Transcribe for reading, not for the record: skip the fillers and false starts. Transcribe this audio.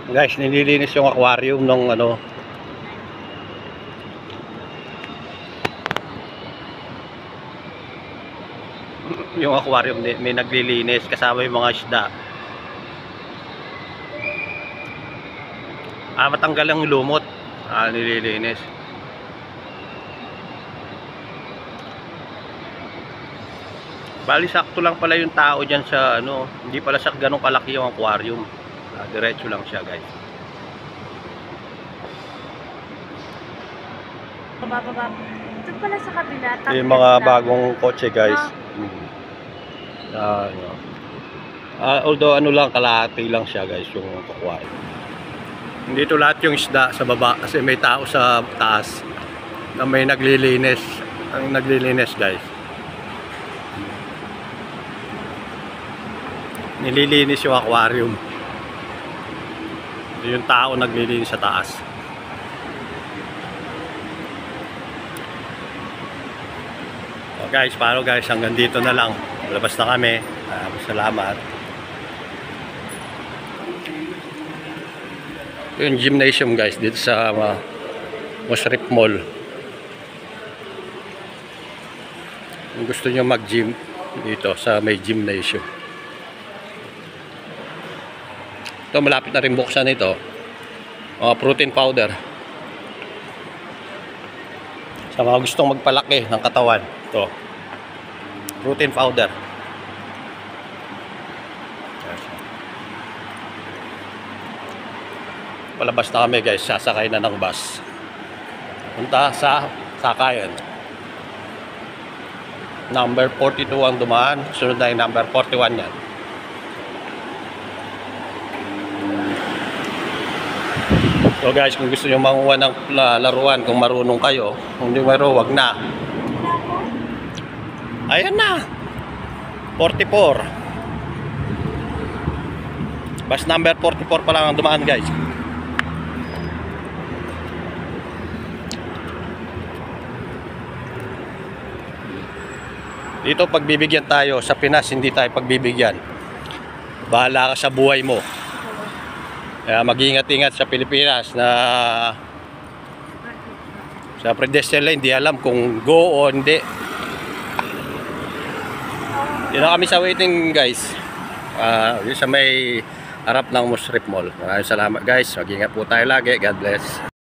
Guys, nililinis yung aquarium nung ano. Yung aquarium may naglilinis kasama yung mga isda. Matanggal ang lumot. Nililinis. Bali sakto lang pala yung tao diyan sa ano, hindi pala siya ganun kalaki yung aquarium. Diretso lang siya, guys. Bababa. Ito pala sa kabila. Yung mga bagong kotse, guys. Although ano lang, kalahati lang siya, guys, yung aquarium. Hindi to lahat yung isda sa baba kasi may tao sa taas na may naglilinis. Ang naglilinis, guys. Nililinis yung aquarium. Yung tao naglilinis sa taas. So guys, paano guys, hanggang dito na lang. Labas na kami. Salamat. Yung gymnasium guys dito sa Musrip Mall. Kung gusto nyo mag-gym dito sa may gymnasium. Ito, malapit na rin buksan ito. Mga protein powder. Sa mga gustong magpalaki ng katawan. Ito. Protein powder. Palabas na kami guys. Sasakay na ng bus. Punta sa Sakayan. Number 42 ang dumaan. Sunod na yung number 41 yan. So guys, kung gusto nyo manguha ng laruan, kung marunong kayo, kung hindi marunong, wag na. Ayan na. 44. Bus number 44 pa lang ang dumaan guys. Dito pagbibigyan tayo, sa Pinas hindi tayo pagbibigyan. Bahala ka sa buhay mo. Kaya mag-ingat-ingat sa Pilipinas na sa pedestrian lane, hindi alam kung go o hindi. Dito kami sa waiting guys. Sa may harap ng Musrip Mall. Maraming salamat guys. Mag-ingat po tayo lagi. God bless.